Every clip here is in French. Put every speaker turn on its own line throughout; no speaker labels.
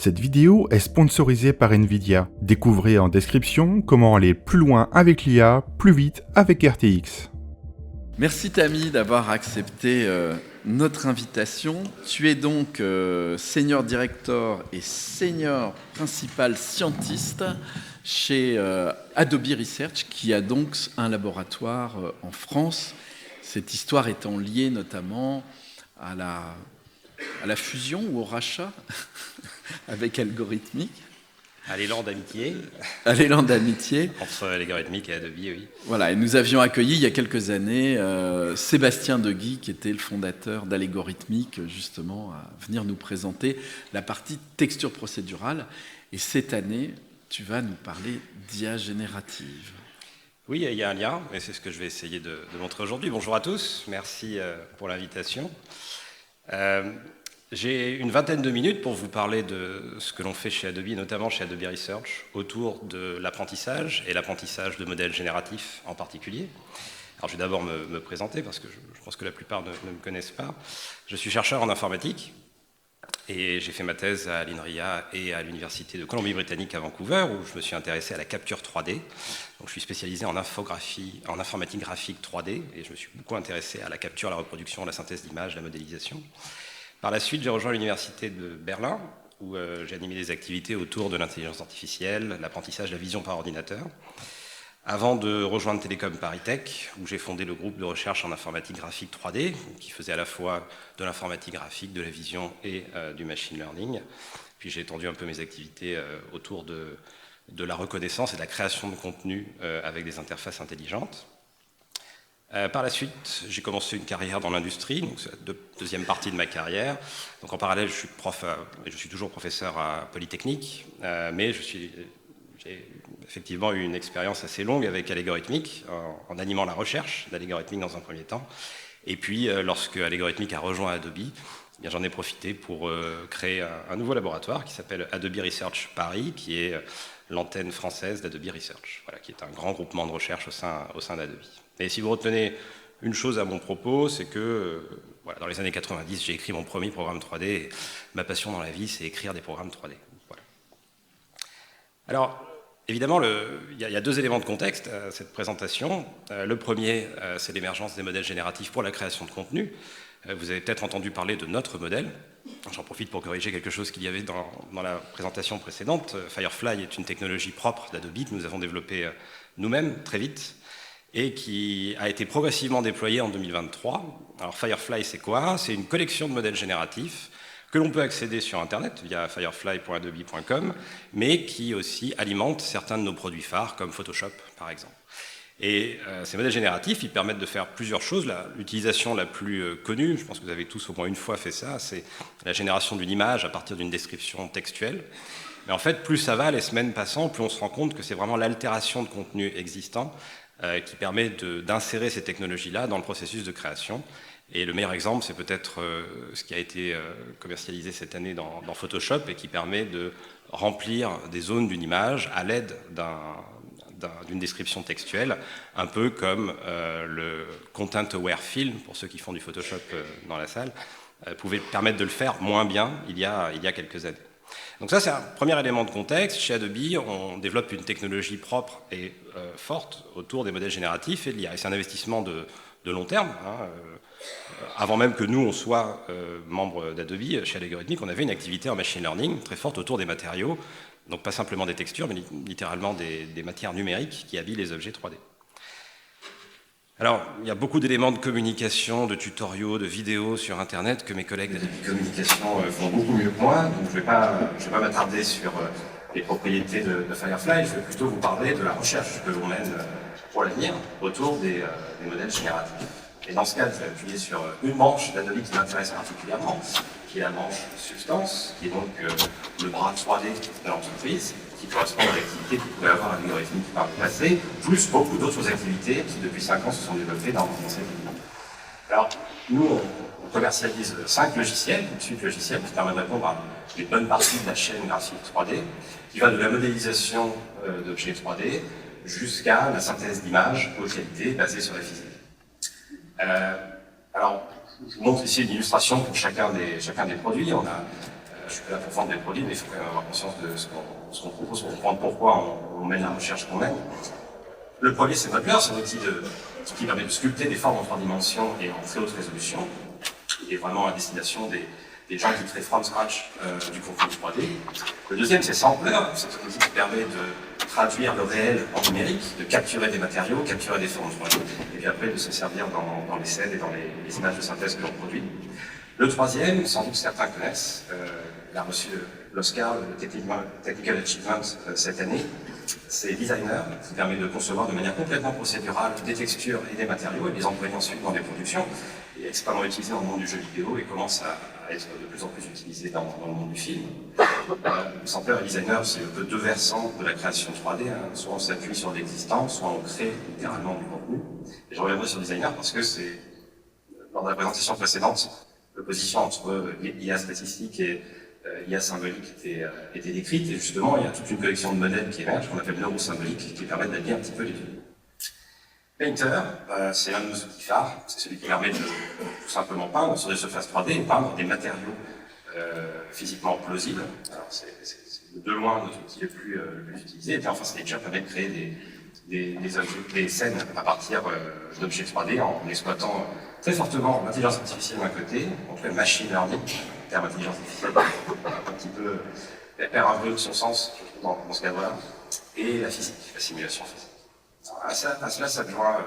Cette vidéo est sponsorisée par Nvidia. Découvrez en description comment aller plus loin avec l'IA, plus vite avec RTX.
Merci Tammy d'avoir accepté notre invitation. Tu es donc Senior Director et Senior Principal Scientist chez Adobe Research, qui a donc un laboratoire en France. Cette histoire étant liée notamment à la fusion ou au rachat avec Algorithmic.
À l'élan d'amitié.
À l'élan d'amitié.
Entre Algorithmic et Adobe, oui.
Voilà, et nous avions accueilli il y a quelques années Sébastien Deguy, qui était le fondateur d'Algorithmic, justement, à venir nous présenter la partie texture procédurale. Et cette année, tu vas nous parler d'IA générative.
Oui, il y a un lien, et c'est ce que je vais essayer de montrer aujourd'hui. Bonjour à tous, merci pour l'invitation. J'ai une vingtaine de minutes pour vous parler de ce que l'on fait chez Adobe, notamment chez Adobe Research, autour de l'apprentissage et l'apprentissage de modèles génératifs en particulier. Alors je vais d'abord me présenter parce que je pense que la plupart ne me connaissent pas. Je suis chercheur en informatique et j'ai fait ma thèse à l'INRIA et à l'Université de Colombie-Britannique à Vancouver, où je me suis intéressé à la capture 3D. Donc je suis spécialisé en infographie, en informatique graphique 3D, et je me suis beaucoup intéressé à la capture, la reproduction, la synthèse d'images, la modélisation. Par la suite, j'ai rejoint l'université de Berlin, où j'ai animé des activités autour de l'intelligence artificielle, l'apprentissage, la vision par ordinateur, avant de rejoindre Télécom Paris Tech, où j'ai fondé le groupe de recherche en informatique graphique 3D, qui faisait à la fois de l'informatique graphique, de la vision et du machine learning. Puis j'ai étendu un peu mes activités autour de la reconnaissance et de la création de contenu avec des interfaces intelligentes. Par la suite, j'ai commencé une carrière dans l'industrie, donc c'est la deuxième partie de ma carrière. Donc en parallèle, je suis toujours professeur à Polytechnique, mais j'ai effectivement eu une expérience assez longue avec Algorithmic, en animant la recherche d'Algorithmic dans un premier temps. Et puis, lorsque Algorithmic a rejoint Adobe, eh bien, j'en ai profité pour créer un nouveau laboratoire qui s'appelle Adobe Research Paris, qui est l'antenne française d'Adobe Research, voilà, qui est un grand groupement de recherche au sein d'Adobe. Et si vous retenez une chose à mon propos, c'est que voilà, dans les années 90, j'ai écrit mon premier programme 3D, et ma passion dans la vie, c'est écrire des programmes 3D. Voilà. Alors, évidemment, il y a deux éléments de contexte à cette présentation. Le premier, c'est l'émergence des modèles génératifs pour la création de contenu. Vous avez peut-être entendu parler de notre modèle. J'en profite pour corriger quelque chose qu'il y avait dans la présentation précédente. Firefly est une technologie propre d'Adobe que nous avons développée nous-mêmes très vite et qui a été progressivement déployée en 2023. Alors Firefly, c'est quoi? C'est une collection de modèles génératifs que l'on peut accéder sur Internet via firefly.adobe.com, mais qui aussi alimente certains de nos produits phares, comme Photoshop, par exemple. Et ces modèles génératifs, ils permettent de faire plusieurs choses. L'utilisation la plus connue, je pense que vous avez tous au moins une fois fait ça, c'est la génération d'une image à partir d'une description textuelle. Mais en fait, plus ça va, les semaines passant, plus on se rend compte que c'est vraiment l'altération de contenu existant qui permet d'insérer ces technologies-là dans le processus de création. Et le meilleur exemple, c'est peut-être ce qui a été commercialisé cette année dans Photoshop et qui permet de remplir des zones d'une image à l'aide d'une description textuelle, un peu comme le Content Aware Fill, pour ceux qui font du Photoshop dans la salle, pouvait permettre de le faire moins bien il y a quelques années. Donc ça, c'est un premier élément de contexte. Chez Adobe, on développe une technologie propre et forte autour des modèles génératifs et de l'IA. Et c'est un investissement de long terme. Avant même que nous, on soit membre d'Adobe, chez Algorithmic, on avait une activité en machine learning très forte autour des matériaux. Donc pas simplement des textures, mais littéralement des matières numériques qui habillent les objets 3D. Alors, il y a beaucoup d'éléments de communication, de tutoriaux, de vidéos sur Internet que mes collègues d'Adobe Communication font beaucoup mieux que moi. Donc je ne vais pas m'attarder sur les propriétés de Firefly, je vais plutôt vous parler de la recherche que l'on mène pour l'avenir autour des modèles génératifs. Et dans ce cas, je vais appuyer sur une branche d'Adobe qui m'intéresse particulièrement, qui est la branche Substance, qui est donc le bras 3D de l'entreprise, qui correspond à l'activité que pouvait avoir Algorithmic par le passé, plus beaucoup d'autres activités qui, depuis 5 ans, se sont développées dans cette ligne. Alors, nous, on commercialise 5 logiciels, une suite logicielle qui permet de répondre à une bonne partie de la chaîne graphique 3D, qui va de la modélisation d'objets 3D jusqu'à la synthèse d'images haute qualité basée sur la physique. Alors, je vous montre ici une illustration pour chacun des produits. On a je suis là pour vendre des produits, mais il faut quand même avoir conscience de ce qu'on propose pour comprendre pourquoi on mène la recherche qu'on mène. Le premier, c'est Modeler, c'est un outil qui permet de sculpter des formes en 3 dimensions et en très haute résolution. Il est vraiment à destination des gens qui créent from scratch du contenu 3D. Le deuxième, c'est Sampler, c'est un outil qui permet de traduire le réel en numérique, de capturer des matériaux, capturer des formes 3D, et puis après de se servir dans les scènes et dans les images de synthèse que l'on produit. Le troisième, sans doute certains connaissent, il a reçu l'Oscar, le Technical Achievement cette année, c'est Designer, qui permet de concevoir de manière complètement procédurale des textures et des matériaux et les employer ensuite dans des productions. Il est extrêmement utilisé dans le monde du jeu vidéo et commence à être de plus en plus utilisé dans le monde du film. Sampler et Designer, c'est un peu 2 versants de la création 3D. Soit on s'appuie sur l'existant, soit on crée littéralement du contenu. Et je reviendrai sur Designer parce que c'est, lors de la présentation précédente, l'opposition entre l'IA statistique et l'IA symbolique était décrite, et justement, il y a toute une collection de modèles qui émergent, qu'on appelle neurosymboliques, qui permettent d'allier un petit peu les deux. Painter, c'est un de nos outils phares, c'est celui qui permet de tout simplement peindre sur des surfaces 3D et peindre des matériaux physiquement plausibles. Alors, c'est de loin notre outil le plus utilisé, et puis enfin, Sketcher permet de créer des scènes à partir d'objets 3D en exploitant très fortement l'intelligence artificielle d'un côté, en tout cas machine learning, le terme intelligence artificielle un petit peu perd un peu de son sens dans ce cadre-là, et la physique, la simulation physique. À cela s'adjoint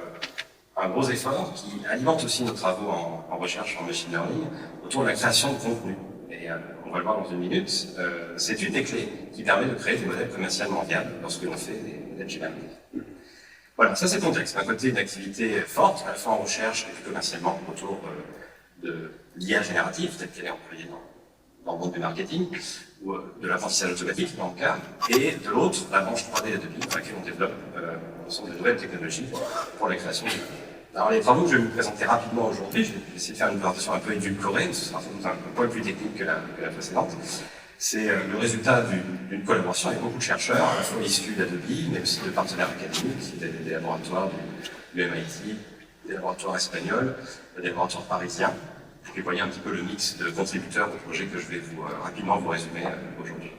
un gros effort qui alimente aussi nos travaux en recherche en machine learning autour de la création de contenu. Et on va le voir dans une minute, c'est une des clés qui permet de créer des modèles commercialement viables lorsque l'on fait des modèles génératifs. Voilà, ça c'est le contexte. D'un côté, une activité forte, à la fois en recherche et puis commercialement autour de l'IA générative, telle qu'elle est employée dans le monde du marketing, ou de l'apprentissage automatique dans le cas, et de l'autre, la branche 3D Adobe, dans laquelle on développe ensemble de nouvelles technologies pour la création de vidéos. Alors les travaux que je vais vous présenter rapidement aujourd'hui, je vais essayer de faire une présentation un peu édulcorée, ce sera sans doute un point plus technique que la précédente. C'est le résultat d'une collaboration avec beaucoup de chercheurs, à la fois issus d'Adobe, mais aussi de partenaires académiques, des laboratoires du MIT, des laboratoires espagnols, des laboratoires parisiens. Et vous voyez un petit peu le mix de contributeurs au projet que je vais rapidement vous résumer aujourd'hui.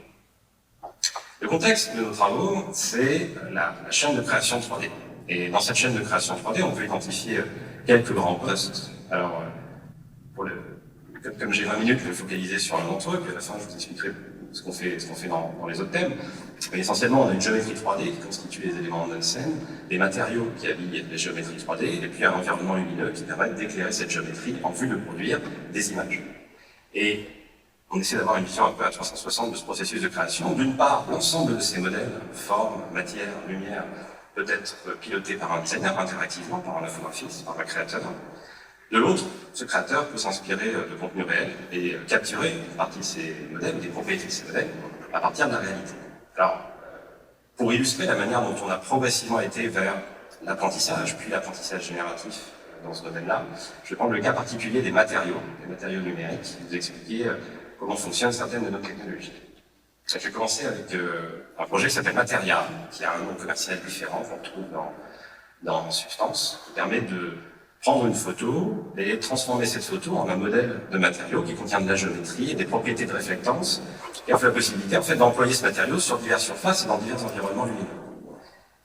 Le contexte de nos travaux, c'est la chaîne de création 3D. Et dans cette chaîne de création 3D, on peut identifier quelques grands postes. Alors, comme j'ai 20 minutes, je vais me focaliser sur un d'entre eux, puis à la fin, je vous expliquerai ce qu'on fait dans les autres thèmes. Mais essentiellement, on a une géométrie 3D qui constitue les éléments de notre scène, des matériaux qui habillent les géométries 3D, et puis un environnement lumineux qui permet d'éclairer cette géométrie en vue de produire des images. Et on essaie d'avoir une vision un peu à 360 de ce processus de création. D'une part, l'ensemble de ces modèles, forme, matière, lumière, peut être piloté par un designer interactivement, par un infographiste, par un créateur. De l'autre, ce créateur peut s'inspirer de contenu réel et capturer une partie de ces modèles, des propriétés de ces modèles, à partir de la réalité. Alors, pour illustrer la manière dont on a progressivement été vers l'apprentissage, puis l'apprentissage génératif dans ce domaine-là, je vais prendre le cas particulier des matériaux numériques, et vous expliquer comment fonctionnent certaines de nos technologies. Je vais commencer avec un projet qui s'appelle Materia, qui a un nom commercial différent qu'on trouve dans Substance, qui permet de prendre une photo et transformer cette photo en un modèle de matériau qui contient de la géométrie et des propriétés de réflectance, et offre la possibilité d'employer ce matériau sur diverses surfaces et dans divers environnements lumineux.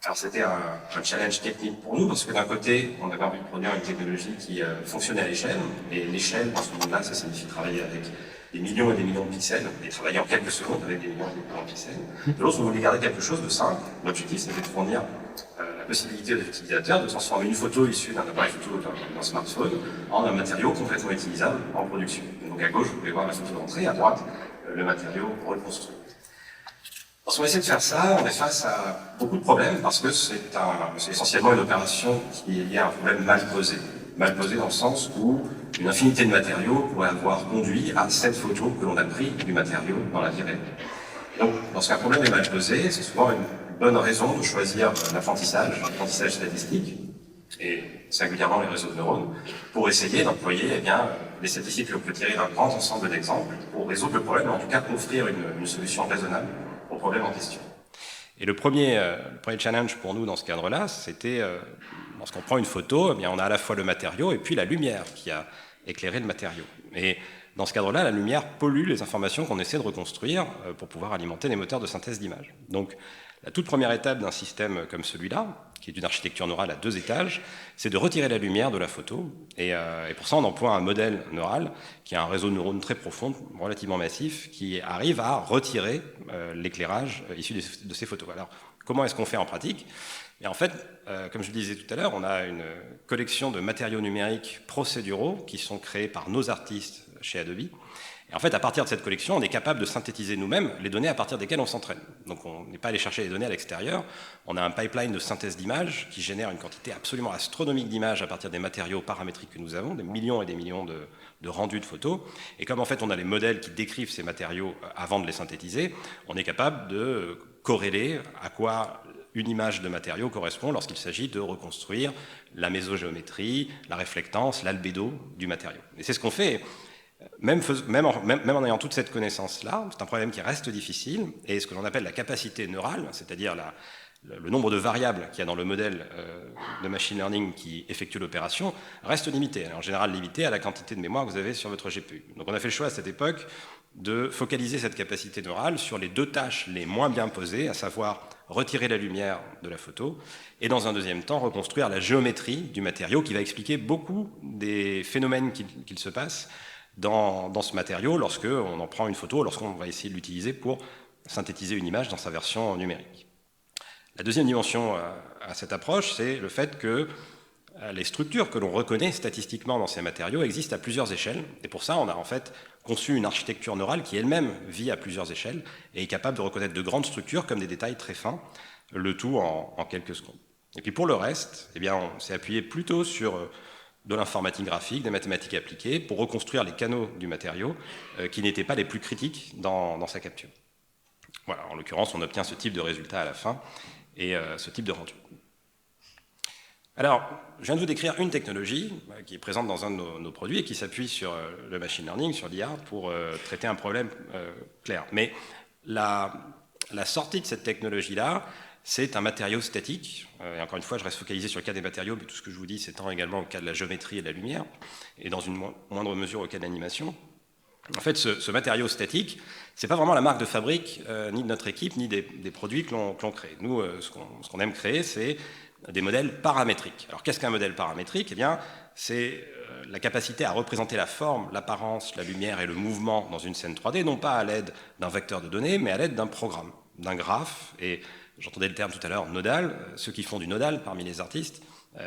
Alors c'était un challenge technique pour nous, parce que d'un côté, on avait envie de produire une technologie qui fonctionnait à l'échelle, et l'échelle, dans ce monde-là, ça signifie travailler avec des millions et des millions de pixels, et travailler en quelques secondes avec des millions et des millions de pixels. De l'autre, on voulait garder quelque chose de simple. L'objectif, c'était de fournir la possibilité aux utilisateurs de transformer une photo issue d'un appareil photo d'un smartphone en un matériau complètement utilisable en production. Et donc à gauche, vous pouvez voir la photo d'entrée, à droite, le matériau reconstruit. Lorsqu'on essaie de faire ça, on est face à beaucoup de problèmes parce que c'est essentiellement une opération qui est liée à un problème mal posé. Mal posé dans le sens où une infinité de matériaux pourrait avoir conduit à cette photo que l'on a pris du matériau dans la vie réelle. Donc, lorsqu'un problème est mal posé, c'est souvent une bonne raison de choisir l'apprentissage statistique, et singulièrement les réseaux de neurones, pour essayer d'employer les statistiques que l'on peut tirer d'un grand ensemble d'exemples pour résoudre le problème, en tout cas offrir une solution raisonnable au problème en question. Et le premier challenge pour nous dans ce cadre-là, c'était lorsqu'on prend une photo, on a à la fois le matériau et puis la lumière qui a éclairé le matériau. Et Dans ce cadre-là, la lumière pollue les informations qu'on essaie de reconstruire pour pouvoir alimenter les moteurs de synthèse d'images. Donc, la toute première étape d'un système comme celui-là, qui est une architecture neurale à 2 étages, c'est de retirer la lumière de la photo. Et pour ça, on emploie un modèle neural qui a un réseau de neurones très profond, relativement massif, qui arrive à retirer l'éclairage issu de ces photos. Alors, comment est-ce qu'on fait en pratique ? Et en fait, comme je le disais tout à l'heure, on a une collection de matériaux numériques procéduraux qui sont créés par nos artistes chez Adobe. Et en fait, à partir de cette collection, on est capable de synthétiser nous-mêmes les données à partir desquelles on s'entraîne. Donc on n'est pas allé chercher les données à l'extérieur, on a un pipeline de synthèse d'images qui génère une quantité absolument astronomique d'images à partir des matériaux paramétriques que nous avons, des millions et des millions de rendus de photos. Et comme en fait on a les modèles qui décrivent ces matériaux avant de les synthétiser, on est capable de corréler à quoi une image de matériau correspond lorsqu'il s'agit de reconstruire la mésogéométrie, la réflectance, l'albédo du matériau. Et c'est ce qu'on fait. Même en ayant toute cette connaissance-là, c'est un problème qui reste difficile, et ce que l'on appelle la capacité neurale, c'est-à-dire le nombre de variables qu'il y a dans le modèle de machine learning qui effectue l'opération, reste limité. En général limité à la quantité de mémoire que vous avez sur votre GPU. Donc on a fait le choix à cette époque de focaliser cette capacité neurale sur les 2 tâches les moins bien posées, à savoir retirer la lumière de la photo, et dans un deuxième temps, reconstruire la géométrie du matériau qui va expliquer beaucoup des phénomènes qu'il se passe dans ce matériau lorsqu'on en prend une photo, lorsqu'on va essayer de l'utiliser pour synthétiser une image dans sa version numérique. La deuxième dimension à cette approche, c'est le fait que les structures que l'on reconnaît statistiquement dans ces matériaux existent à plusieurs échelles, et pour ça, on a en fait conçu une architecture neurale qui elle-même vit à plusieurs échelles et est capable de reconnaître de grandes structures comme des détails très fins, le tout en quelques secondes. Et puis pour le reste, eh bien, on s'est appuyé plutôt sur de l'informatique graphique, des mathématiques appliquées, pour reconstruire les canaux du matériau qui n'étaient pas les plus critiques dans sa capture. Voilà, en l'occurrence, on obtient ce type de résultat à la fin et ce type de rendu. Alors, je viens de vous décrire une technologie qui est présente dans un de nos produits et qui s'appuie sur le machine learning, sur l'IA, pour traiter un problème clair. Mais la sortie de cette technologie-là, c'est un matériau statique. Et encore une fois, je reste focalisé sur le cas des matériaux, mais tout ce que je vous dis s'étend également au cas de la géométrie et de la lumière, et dans une moindre mesure au cas de l'animation. En fait, ce matériau statique, c'est pas vraiment la marque de fabrique ni de notre équipe, ni des produits que l'on crée. Nous, ce qu'on aime créer, c'est des modèles paramétriques. Alors, qu'est-ce qu'un modèle paramétrique ? Eh bien, c'est la capacité à représenter la forme, l'apparence, la lumière et le mouvement dans une scène 3D, non pas à l'aide d'un vecteur de données, mais à l'aide d'un programme, d'un graphe. Et j'entendais le terme tout à l'heure, nodal. Ceux qui font du nodal parmi les artistes,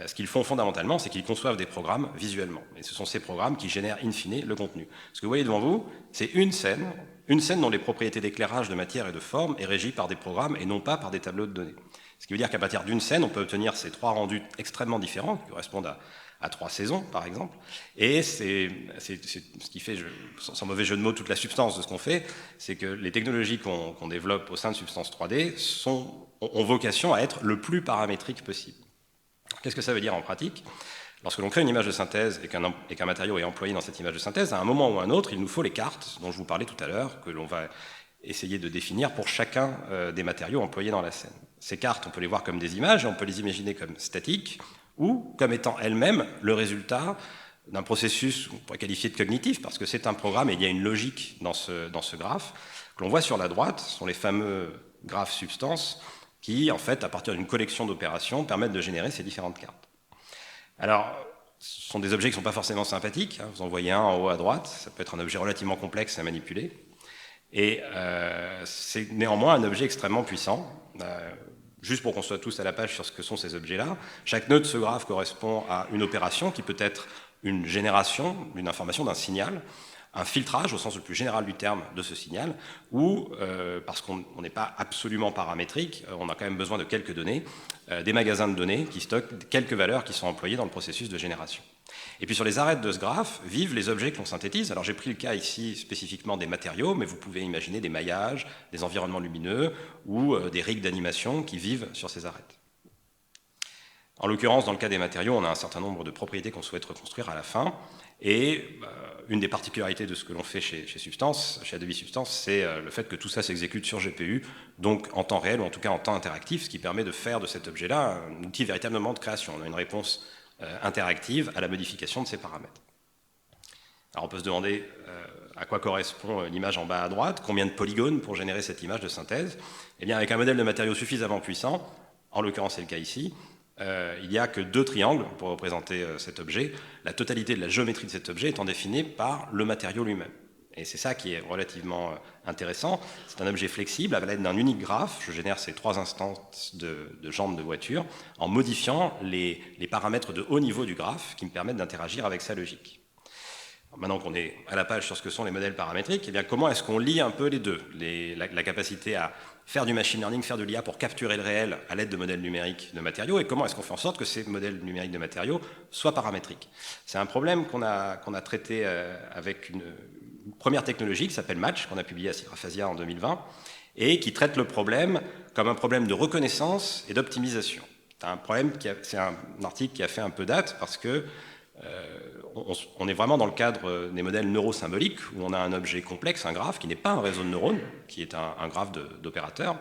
ce qu'ils font fondamentalement, c'est qu'ils conçoivent des programmes visuellement. Et ce sont ces programmes qui génèrent in fine le contenu. Ce que vous voyez devant vous, c'est une scène dont les propriétés d'éclairage, de matière et de forme est régie par des programmes et non pas par des tableaux de données. Ce qui veut dire qu'à partir d'une scène, on peut obtenir ces 3 rendus extrêmement différents, qui correspondent à 3 saisons, par exemple. Et c'est ce qui fait, sans mauvais jeu de mots, toute la substance de ce qu'on fait, c'est que les technologies qu'on développe au sein de Substance 3D ont vocation à être le plus paramétrique possible. Qu'est-ce que ça veut dire en pratique ? Lorsque l'on crée une image de synthèse et qu'un matériau est employé dans cette image de synthèse, à un moment ou à un autre, il nous faut les cartes dont je vous parlais tout à l'heure, que l'on va essayer de définir pour chacun des matériaux employés dans la scène. Ces cartes, on peut les voir comme des images et on peut les imaginer comme statiques ou comme étant elles-mêmes le résultat d'un processus qu'on pourrait qualifier de cognitif, parce que c'est un programme et il y a une logique dans ce graphe. Que l'on voit sur la droite, ce sont les fameux graphes substances qui, en fait, à partir d'une collection d'opérations, permettent de générer ces différentes cartes. Alors, ce sont des objets qui ne sont pas forcément sympathiques. Vous en voyez un en haut à droite, ça peut être un objet relativement complexe à manipuler. Et c'est néanmoins un objet extrêmement puissant. Juste pour qu'on soit tous à la page sur ce que sont ces objets-là, chaque nœud de ce graphe correspond à une opération qui peut être une génération d'une information, d'un signal, un filtrage au sens le plus général du terme de ce signal, ou, parce qu'on n'est pas absolument paramétrique, on a quand même besoin de quelques données, des magasins de données qui stockent quelques valeurs qui sont employées dans le processus de génération. Et puis sur les arêtes de ce graphe vivent les objets que l'on synthétise. Alors j'ai pris le cas ici spécifiquement des matériaux, mais vous pouvez imaginer des maillages, des environnements lumineux ou des rigs d'animation qui vivent sur ces arêtes. En l'occurrence, dans le cas des matériaux, on a un certain nombre de propriétés qu'on souhaite reconstruire à la fin. Et une des particularités de ce que l'on fait chez Adobe Substance, c'est le fait que tout ça s'exécute sur GPU, donc en temps réel ou en tout cas en temps interactif, ce qui permet de faire de cet objet-là un outil véritablement de création. On a une réponse interactive à la modification de ces paramètres. Alors on peut se demander à quoi correspond l'image en bas à droite, combien de polygones pour générer cette image de synthèse. Eh bien, avec un modèle de matériaux suffisamment puissant, en l'occurrence c'est le cas ici, il n'y a que 2 triangles pour représenter cet objet, la totalité de la géométrie de cet objet étant définie par le matériau lui-même. Et c'est ça qui est relativement intéressant. C'est un objet flexible, à l'aide d'un unique graphe, je génère ces 3 instances de jantes de voiture, en modifiant les paramètres de haut niveau du graphe qui me permettent d'interagir avec sa logique. Maintenant qu'on est à la page sur ce que sont les modèles paramétriques, eh bien comment est-ce qu'on lie un peu les deux, la capacité à faire du machine learning, faire de l'IA pour capturer le réel à l'aide de modèles numériques de matériaux, et comment est-ce qu'on fait en sorte que ces modèles numériques de matériaux soient paramétriques. C'est un problème qu'on a traité avec une première technologie qui s'appelle Match, qu'on a publié à Cygraphasia en 2020, et qui traite le problème comme un problème de reconnaissance et d'optimisation. C'est un article qui a fait un peu date parce que on est vraiment dans le cadre des modèles neurosymboliques où on a un objet complexe, un graphe, qui n'est pas un réseau de neurones, qui est un graphe d'opérateurs,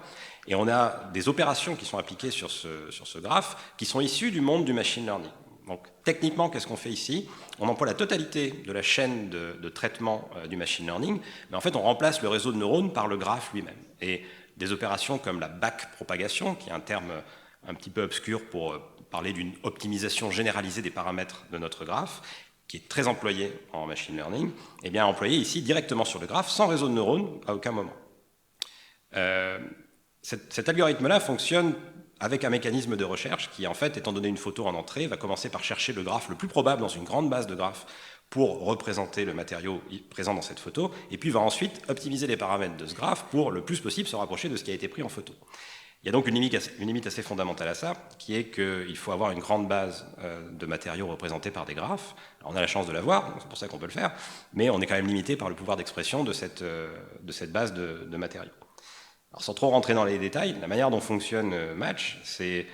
et on a des opérations qui sont appliquées sur ce graphe qui sont issues du monde du machine learning. Donc techniquement, qu'est-ce qu'on fait ici? On emploie la totalité de la chaîne de traitement du machine learning, mais en fait on remplace le réseau de neurones par le graphe lui-même. Et des opérations comme la backpropagation, qui est un terme un petit peu obscur pour parler d'une optimisation généralisée des paramètres de notre graphe, qui est très employé en machine learning, et bien employé ici directement sur le graphe, sans réseau de neurones, à aucun moment. Cet algorithme-là fonctionne avec un mécanisme de recherche qui, en fait, étant donné une photo en entrée, va commencer par chercher le graphe le plus probable dans une grande base de graphes pour représenter le matériau présent dans cette photo, et puis va ensuite optimiser les paramètres de ce graphe pour le plus possible se rapprocher de ce qui a été pris en photo. Il y a donc une limite assez fondamentale à ça, qui est qu'il faut avoir une grande base de matériaux représentés par des graphes. Alors on a la chance de l'avoir, c'est pour ça qu'on peut le faire, mais on est quand même limité par le pouvoir d'expression de cette base de matériaux. Alors sans trop rentrer dans les détails, la manière dont fonctionne Match, c'est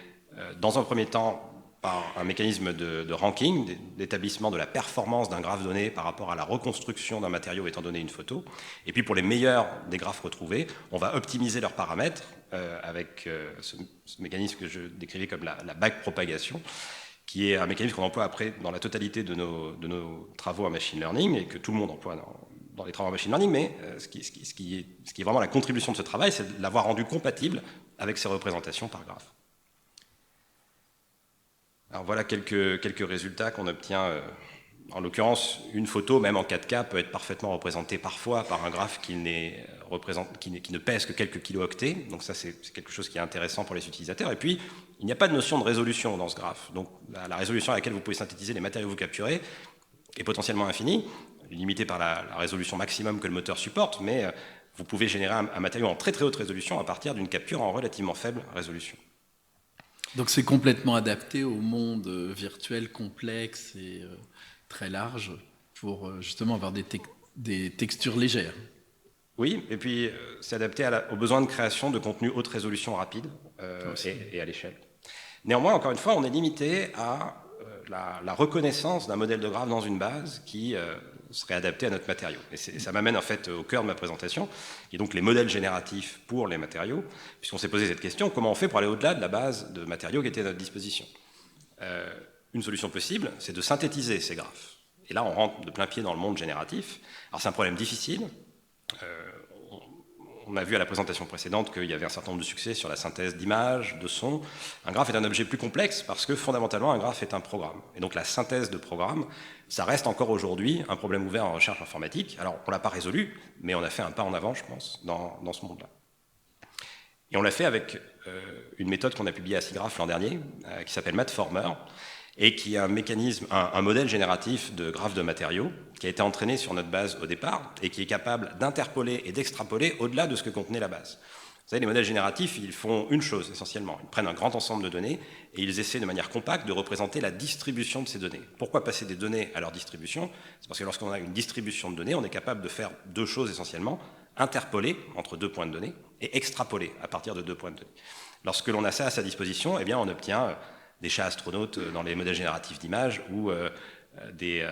dans un premier temps par un mécanisme de ranking, d'établissement de la performance d'un graphe donné par rapport à la reconstruction d'un matériau étant donné une photo. Et puis pour les meilleurs des graphes retrouvés, on va optimiser leurs paramètres avec ce mécanisme que je décrivais comme la backpropagation, qui est un mécanisme qu'on emploie après dans la totalité de nos travaux en machine learning et que tout le monde emploie dans les travaux en machine learning, mais ce qui est vraiment la contribution de ce travail, c'est de l'avoir rendu compatible avec ces représentations par graphe. Alors voilà quelques résultats qu'on obtient. En l'occurrence, une photo, même en 4K, peut être parfaitement représentée parfois par un graphe qui ne pèse que quelques kilooctets. Donc ça, c'est quelque chose qui est intéressant pour les utilisateurs. Et puis, il n'y a pas de notion de résolution dans ce graphe. Donc la résolution à laquelle vous pouvez synthétiser les matériaux que vous capturez est potentiellement infinie, limitée par la résolution maximum que le moteur supporte, mais vous pouvez générer un matériau en très très haute résolution à partir d'une capture en relativement faible résolution.
Donc c'est complètement adapté au monde virtuel complexe et très large pour justement avoir des textures légères.
Oui, et puis c'est adapté aux besoins de création de contenu haute résolution rapide et à l'échelle. Néanmoins, encore une fois, on est limité à la reconnaissance d'un modèle de graphe dans une base qui serait adapté à notre matériau. Et ça m'amène en fait au cœur de ma présentation, qui est donc les modèles génératifs pour les matériaux, puisqu'on s'est posé cette question, comment on fait pour aller au-delà de la base de matériaux qui était à notre disposition? Une solution possible, c'est de synthétiser ces graphes. Et là, on rentre de plein pied dans le monde génératif. Alors c'est un problème difficile. On a vu à la présentation précédente qu'il y avait un certain nombre de succès sur la synthèse d'images, de sons. Un graphe est un objet plus complexe parce que fondamentalement un graphe est un programme. Et donc la synthèse de programmes, ça reste encore aujourd'hui un problème ouvert en recherche informatique. Alors on ne l'a pas résolu, mais on a fait un pas en avant, je pense, dans ce monde-là. Et on l'a fait avec une méthode qu'on a publiée à SIGGRAPH l'an dernier, qui s'appelle Matformer, et qui est un modèle génératif de graphes de matériaux qui a été entraîné sur notre base au départ et qui est capable d'interpoler et d'extrapoler au-delà de ce que contenait la base. Vous savez, les modèles génératifs, ils font une chose essentiellement. Ils prennent un grand ensemble de données et ils essaient de manière compacte de représenter la distribution de ces données. Pourquoi passer des données à leur distribution? C'est parce que lorsqu'on a une distribution de données, on est capable de faire deux choses essentiellement. Interpoler entre deux points de données et extrapoler à partir de deux points de données. Lorsque l'on a ça à sa disposition, eh bien, on obtient des chats astronautes dans les modèles génératifs d'images ou des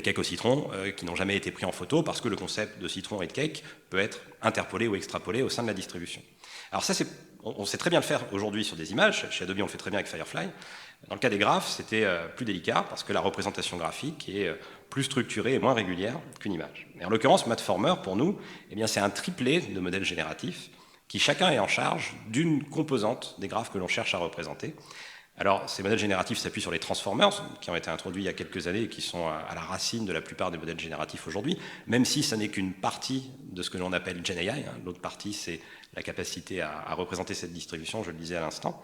cakes au citron qui n'ont jamais été pris en photo parce que le concept de citron et de cake peut être interpolé ou extrapolé au sein de la distribution. Alors ça, on sait très bien le faire aujourd'hui sur des images. Chez Adobe, on le fait très bien avec Firefly. Dans le cas des graphes, c'était plus délicat parce que la représentation graphique est plus structurée et moins régulière qu'une image. Et en l'occurrence, Matformer, pour nous, eh bien, c'est un triplet de modèles génératifs qui chacun est en charge d'une composante des graphes que l'on cherche à représenter. Alors, ces modèles génératifs s'appuient sur les transformers, qui ont été introduits il y a quelques années et qui sont à la racine de la plupart des modèles génératifs aujourd'hui, même si ça n'est qu'une partie de ce que l'on appelle GenAI. L'autre partie, c'est la capacité à représenter cette distribution, je le disais à l'instant.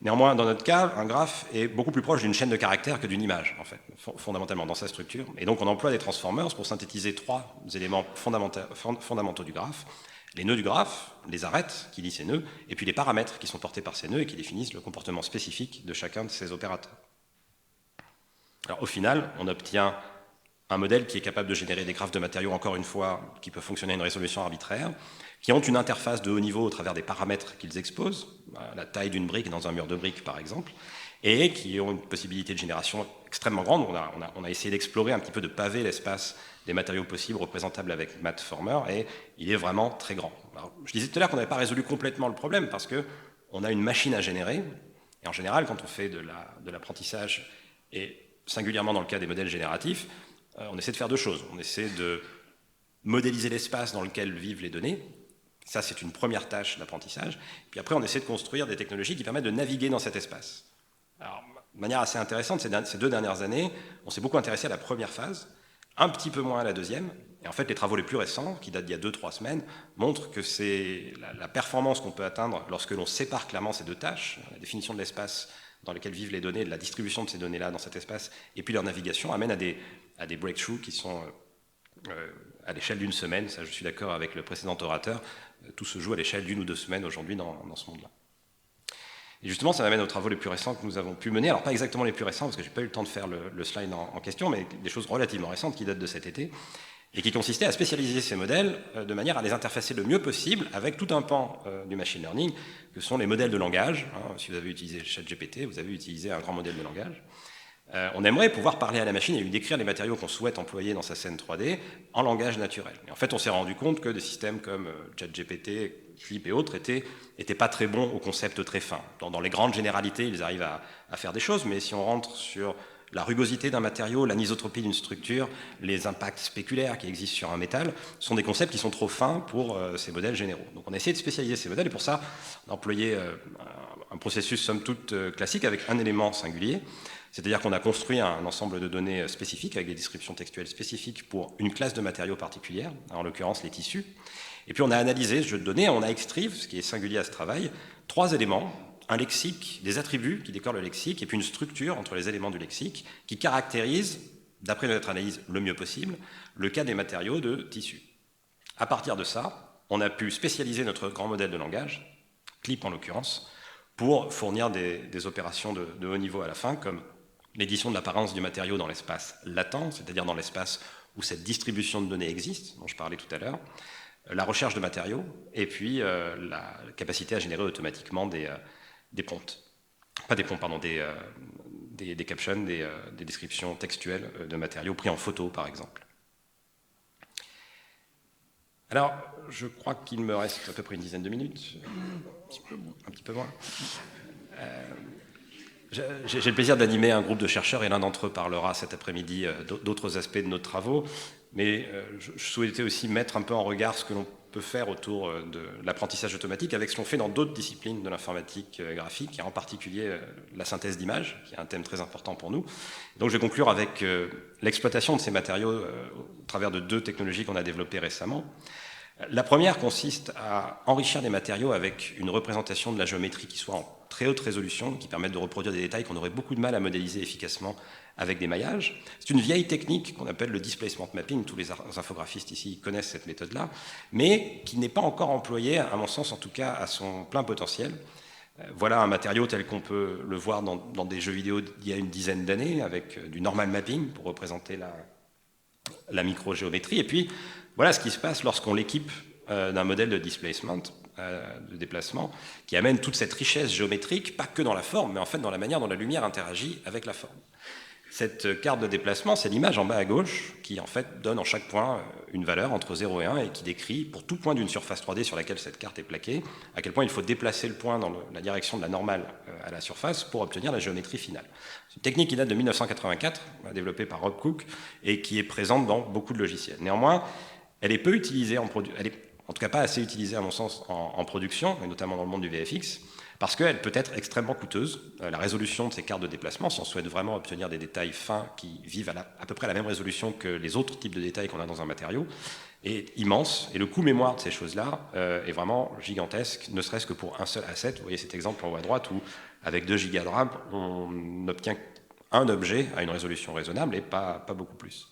Néanmoins, dans notre cas, un graphe est beaucoup plus proche d'une chaîne de caractères que d'une image, en fait, fondamentalement dans sa structure. Et donc, on emploie des transformers pour synthétiser 3 éléments fondamentaux du graphe. Les nœuds du graphe, les arêtes qui lient ces nœuds, et puis les paramètres qui sont portés par ces nœuds et qui définissent le comportement spécifique de chacun de ces opérateurs. Alors au final, on obtient un modèle qui est capable de générer des graphes de matériaux, encore une fois, qui peuvent fonctionner à une résolution arbitraire, qui ont une interface de haut niveau au travers des paramètres qu'ils exposent, la taille d'une brique dans un mur de briques par exemple, et qui ont une possibilité de génération extrêmement grande. On a essayé d'explorer un petit peu, de paver l'espace des matériaux possibles représentables avec Matformer, et il est vraiment très grand. Alors, je disais tout à l'heure qu'on n'avait pas résolu complètement le problème, parce qu'on a une machine à générer, et en général, quand on fait de l'apprentissage, et singulièrement dans le cas des modèles génératifs, on essaie de faire 2 choses. On essaie de modéliser l'espace dans lequel vivent les données. Ça, c'est une première tâche d'apprentissage. Puis après, on essaie de construire des technologies qui permettent de naviguer dans cet espace. Alors, de manière assez intéressante, ces 2 dernières années, on s'est beaucoup intéressé à la première phase, un petit peu moins à la deuxième. Et en fait, les travaux les plus récents, qui datent d'il y a 2-3 semaines, montrent que c'est la performance qu'on peut atteindre lorsque l'on sépare clairement ces 2 tâches, la définition de l'espace dans lequel vivent les données, de la distribution de ces données-là dans cet espace, et puis leur navigation, amène à des breakthroughs qui sont à l'échelle d'une semaine. Ça, je suis d'accord avec le précédent orateur. Tout se joue à l'échelle d'1 ou 2 semaines aujourd'hui dans ce monde-là. Et justement, ça m'amène aux travaux les plus récents que nous avons pu mener. Alors, pas exactement les plus récents, parce que je n'ai pas eu le temps de faire le slide en question, mais des choses relativement récentes qui datent de cet été, et qui consistaient à spécialiser ces modèles de manière à les interfacer le mieux possible avec tout un pan du machine learning, que sont les modèles de langage. Si vous avez utilisé ChatGPT, vous avez utilisé un grand modèle de langage. On aimerait pouvoir parler à la machine et lui décrire les matériaux qu'on souhaite employer dans sa scène 3D en langage naturel. Et en fait, on s'est rendu compte que des systèmes comme ChatGPT, Clip et autres étaient pas très bons au concept très fin. Dans les grandes généralités, ils arrivent à faire des choses, mais si on rentre sur la rugosité d'un matériau, l'anisotropie d'une structure, les impacts spéculaires qui existent sur un métal, sont des concepts qui sont trop fins pour ces modèles généraux. Donc on a essayé de spécialiser ces modèles, et pour ça, on a employé un processus somme toute classique avec un élément singulier. C'est-à-dire qu'on a construit un ensemble de données spécifiques avec des descriptions textuelles spécifiques pour une classe de matériaux particulière, en l'occurrence les tissus. Et puis on a analysé ce jeu de données, on a extrait, ce qui est singulier à ce travail, 3 éléments, un lexique, des attributs qui décorent le lexique, et puis une structure entre les éléments du lexique qui caractérise, d'après notre analyse le mieux possible, le cas des matériaux de tissus. À partir de ça, on a pu spécialiser notre grand modèle de langage, Clip en l'occurrence, pour fournir des opérations de haut niveau à la fin, comme l'édition de l'apparence du matériau dans l'espace latent, c'est-à-dire dans l'espace où cette distribution de données existe, dont je parlais tout à l'heure, la recherche de matériaux, et puis la capacité à générer automatiquement des prompts. Pas des prompts, pardon, des captions, des descriptions textuelles de matériaux pris en photo, par exemple. Alors, je crois qu'il me reste à peu près une dizaine de minutes. Un petit peu moins. J'ai le plaisir d'animer un groupe de chercheurs et l'un d'entre eux parlera cet après-midi d'autres aspects de nos travaux, mais je souhaitais aussi mettre un peu en regard ce que l'on peut faire autour de l'apprentissage automatique avec ce qu'on fait dans d'autres disciplines de l'informatique graphique, et en particulier la synthèse d'images, qui est un thème très important pour nous. Donc je vais conclure avec l'exploitation de ces matériaux au travers de 2 technologies qu'on a développées récemment. La première consiste à enrichir des matériaux avec une représentation de la géométrie qui soit en très haute résolution, qui permette de reproduire des détails qu'on aurait beaucoup de mal à modéliser efficacement avec des maillages. C'est une vieille technique qu'on appelle le displacement mapping, tous les infographistes ici connaissent cette méthode-là, mais qui n'est pas encore employée, à mon sens en tout cas, à son plein potentiel. Voilà un matériau tel qu'on peut le voir dans des jeux vidéo d'il y a une dizaine d'années, avec du normal mapping pour représenter la microgéométrie, et puis voilà ce qui se passe lorsqu'on l'équipe d'un modèle de displacement, de déplacement, qui amène toute cette richesse géométrique, pas que dans la forme, mais en fait dans la manière dont la lumière interagit avec la forme. Cette carte de déplacement, c'est l'image en bas à gauche qui en fait donne en chaque point une valeur entre 0 et 1 et qui décrit pour tout point d'une surface 3D sur laquelle cette carte est plaquée, à quel point il faut déplacer le point dans la direction de la normale à la surface pour obtenir la géométrie finale. C'est une technique qui date de 1984, développée par Rob Cook et qui est présente dans beaucoup de logiciels. Néanmoins, elle est peu utilisée elle est en tout cas pas assez utilisée à mon sens en production, et notamment dans le monde du VFX, parce qu'elle peut être extrêmement coûteuse. La résolution de ces cartes de déplacement, si on souhaite vraiment obtenir des détails fins qui vivent à peu près à la même résolution que les autres types de détails qu'on a dans un matériau, est immense. Et le coût mémoire de ces choses-là est vraiment gigantesque, ne serait-ce que pour un seul asset. Vous voyez cet exemple en haut à droite où, avec 2 Go de RAM, on obtient un objet à une résolution raisonnable et pas beaucoup plus.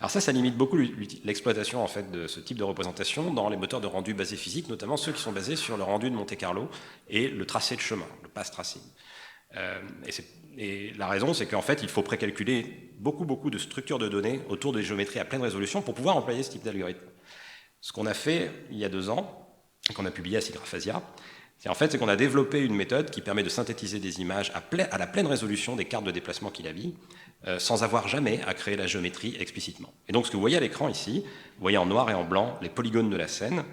Alors ça limite beaucoup l'exploitation en fait de ce type de représentation dans les moteurs de rendu basés physique, notamment ceux qui sont basés sur le rendu de Monte-Carlo et le tracé de chemin, le path tracing. Et la raison, c'est qu'en fait, il faut précalculer beaucoup de structures de données autour des géométries à pleine résolution pour pouvoir employer ce type d'algorithme. Ce qu'on a fait il y a 2 ans, et qu'on a publié à Sigraphasia, c'est qu'on a développé une méthode qui permet de synthétiser des images à la pleine résolution des cartes de déplacement qu'il habille, sans avoir jamais à créer la géométrie explicitement. Et donc ce que vous voyez à l'écran ici, vous voyez en noir et en blanc les polygones de la scène,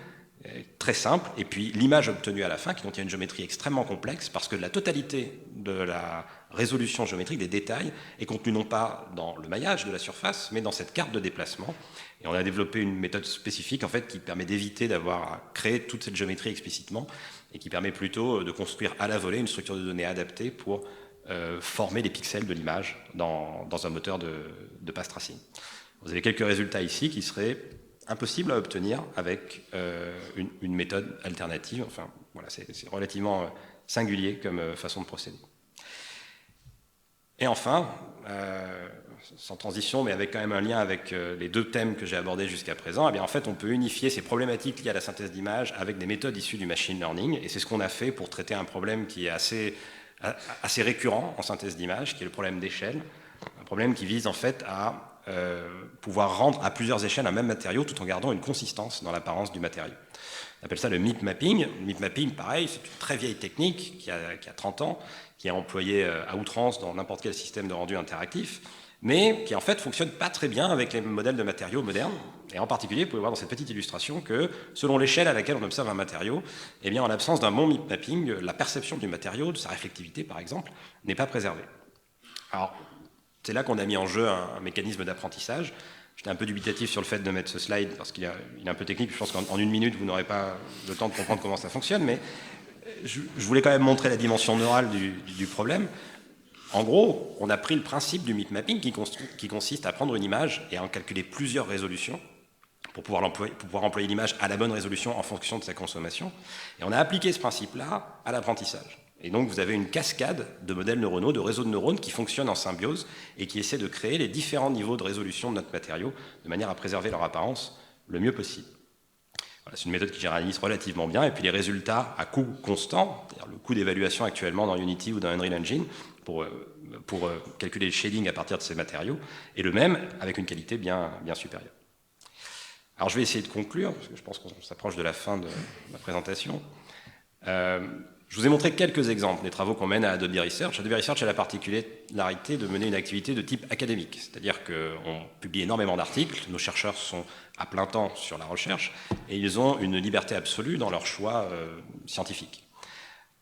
très simple, et puis l'image obtenue à la fin qui contient une géométrie extrêmement complexe parce que la totalité de la résolution géométrique des détails est contenue non pas dans le maillage de la surface, mais dans cette carte de déplacement. Et on a développé une méthode spécifique en fait qui permet d'éviter d'avoir à créer toute cette géométrie explicitement et qui permet plutôt de construire à la volée une structure de données adaptée pour former les pixels de l'image dans un moteur de path tracing. Vous avez quelques résultats ici qui seraient impossibles à obtenir avec une méthode alternative. Enfin, voilà, c'est relativement singulier comme façon de procéder. Et enfin, sans transition, mais avec quand même un lien avec les 2 thèmes que j'ai abordés jusqu'à présent, eh bien, en fait, on peut unifier ces problématiques liées à la synthèse d'images avec des méthodes issues du machine learning, et c'est ce qu'on a fait pour traiter un problème qui est assez récurrent en synthèse d'images, qui est le problème d'échelle, un problème qui vise en fait à pouvoir rendre à plusieurs échelles un même matériau tout en gardant une consistance dans l'apparence du matériau. On appelle ça le MIP mapping. Le MIP mapping, pareil, c'est une très vieille technique qui a 30 ans, qui est employée à outrance dans n'importe quel système de rendu interactif, mais qui en fait fonctionne pas très bien avec les modèles de matériaux modernes. Et en particulier, vous pouvez voir dans cette petite illustration que selon l'échelle à laquelle on observe un matériau, eh bien, en l'absence d'un bon MIP mapping, la perception du matériau, de sa réflectivité par exemple, n'est pas préservée. Alors, c'est là qu'on a mis en jeu un mécanisme d'apprentissage. J'étais un peu dubitatif sur le fait de mettre ce slide parce qu'il est un peu technique. Je pense qu'en 1 minute, vous n'aurez pas le temps de comprendre comment ça fonctionne, mais je voulais quand même montrer la dimension neurale du problème. En gros, on a pris le principe du MIP mapping qui consiste à prendre une image et à en calculer plusieurs résolutions pour pouvoir employer l'image à la bonne résolution en fonction de sa consommation. Et on a appliqué ce principe-là à l'apprentissage. Et donc vous avez une cascade de modèles neuronaux, de réseaux de neurones qui fonctionnent en symbiose et qui essaient de créer les différents niveaux de résolution de notre matériau de manière à préserver leur apparence le mieux possible. Voilà, c'est une méthode qui généralise relativement bien, et puis les résultats à coût constant, c'est-à-dire le coût d'évaluation actuellement dans Unity ou dans Unreal Engine, pour calculer le shading à partir de ces matériaux, est le même, avec une qualité bien supérieure. Alors je vais essayer de conclure, parce que je pense qu'on s'approche de la fin de ma présentation. Je vous ai montré quelques exemples des travaux qu'on mène à Adobe Research. Adobe Research a la particularité de mener une activité de type académique, c'est-à-dire qu'on publie énormément d'articles, nos chercheurs sont à plein temps sur la recherche, et ils ont une liberté absolue dans leur choix scientifique.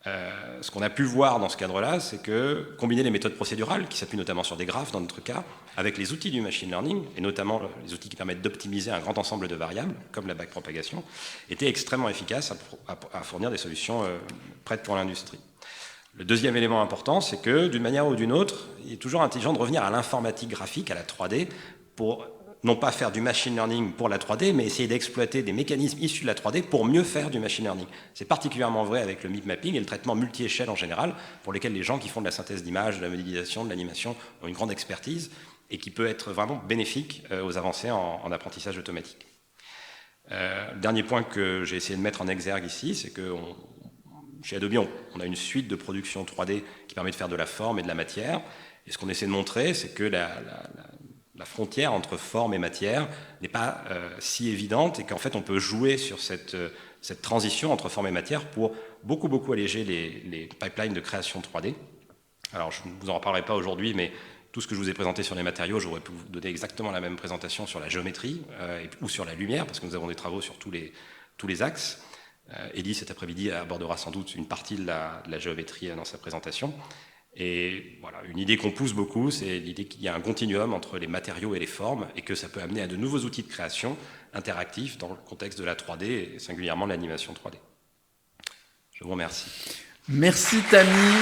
Ce qu'on a pu voir dans ce cadre-là, c'est que combiner les méthodes procédurales, qui s'appuient notamment sur des graphes dans notre cas, avec les outils du machine learning, et notamment les outils qui permettent d'optimiser un grand ensemble de variables, comme la backpropagation, était extrêmement efficace à fournir des solutions prêtes pour l'industrie. Le deuxième élément important, c'est que d'une manière ou d'une autre, il est toujours intelligent de revenir à l'informatique graphique, à la 3D, pour non pas faire du machine learning pour la 3D, mais essayer d'exploiter des mécanismes issus de la 3D pour mieux faire du machine learning. C'est particulièrement vrai avec le MIP mapping et le traitement multi-échelle en général, pour lesquels les gens qui font de la synthèse d'images, de la modélisation, de l'animation ont une grande expertise et qui peut être vraiment bénéfique aux avancées en apprentissage automatique. Le dernier point que j'ai essayé de mettre en exergue ici, c'est que chez Adobe, on a une suite de production 3D qui permet de faire de la forme et de la matière. Et ce qu'on essaie de montrer, c'est que la frontière entre forme et matière n'est pas si évidente et qu'en fait on peut jouer sur cette transition entre forme et matière pour beaucoup alléger les pipelines de création 3D. Alors je ne vous en reparlerai pas aujourd'hui, mais tout ce que je vous ai présenté sur les matériaux, j'aurais pu vous donner exactement la même présentation sur la géométrie ou sur la lumière, parce que nous avons des travaux sur tous les axes. Elie, cet après-midi, abordera sans doute une partie de la géométrie dans sa présentation. Et voilà, une idée qu'on pousse beaucoup, c'est l'idée qu'il y a un continuum entre les matériaux et les formes, et que ça peut amener à de nouveaux outils de création interactifs dans le contexte de la 3D, et singulièrement de l'animation 3D. Je vous remercie.
Merci Tammy.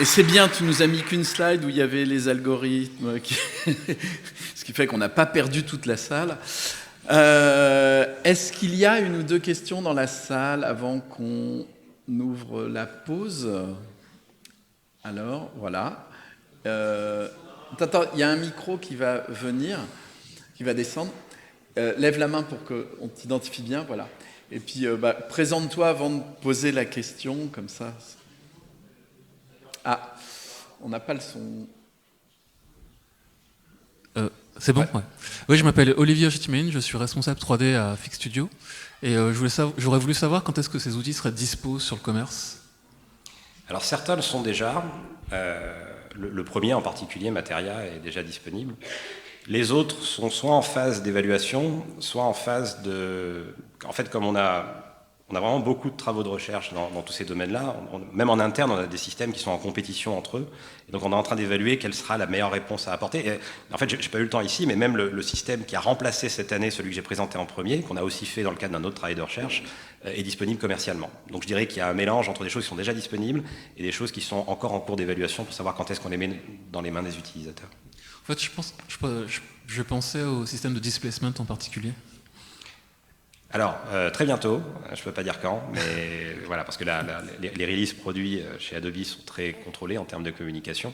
Et c'est bien, tu nous as mis qu'une slide où il y avait les algorithmes, ce qui fait qu'on n'a pas perdu toute la salle. Est-ce qu'il y a une ou deux questions dans la salle avant qu'on ouvre la pause? Alors, voilà. Attends, il y a un micro qui va venir, qui va descendre. Lève la main pour qu'on t'identifie bien, voilà. Et puis, présente-toi avant de poser la question, comme ça. Ah, on n'a pas le son.
C'est bon, ouais. Oui, je m'appelle Olivier Chitmain, je suis responsable 3D à Fix Studio. Et j'aurais voulu savoir quand est-ce que ces outils seraient dispo sur le commerce.
Alors certains le sont déjà. Le premier en particulier, Materia, est déjà disponible. Les autres sont soit en phase d'évaluation, soit en phase de... En fait, comme on a vraiment beaucoup de travaux de recherche dans tous ces domaines-là. Même en interne, on a des systèmes qui sont en compétition entre eux. Et donc, on est en train d'évaluer quelle sera la meilleure réponse à apporter. Et, en fait, je n'ai pas eu le temps ici, mais même le système qui a remplacé cette année celui que j'ai présenté en premier, qu'on a aussi fait dans le cadre d'un autre travail de recherche, est disponible commercialement. Donc, je dirais qu'il y a un mélange entre des choses qui sont déjà disponibles et des choses qui sont encore en cours d'évaluation pour savoir quand est-ce qu'on les met dans les mains des utilisateurs.
En fait, je pensais au système de displacement en particulier.
Alors, très bientôt, je ne peux pas dire quand, mais voilà, parce que les releases produits chez Adobe sont très contrôlés en termes de communication,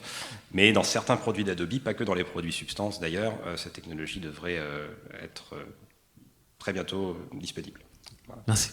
mais dans certains produits d'Adobe, pas que dans les produits substances d'ailleurs, cette technologie devrait être très bientôt disponible. Voilà.
Merci.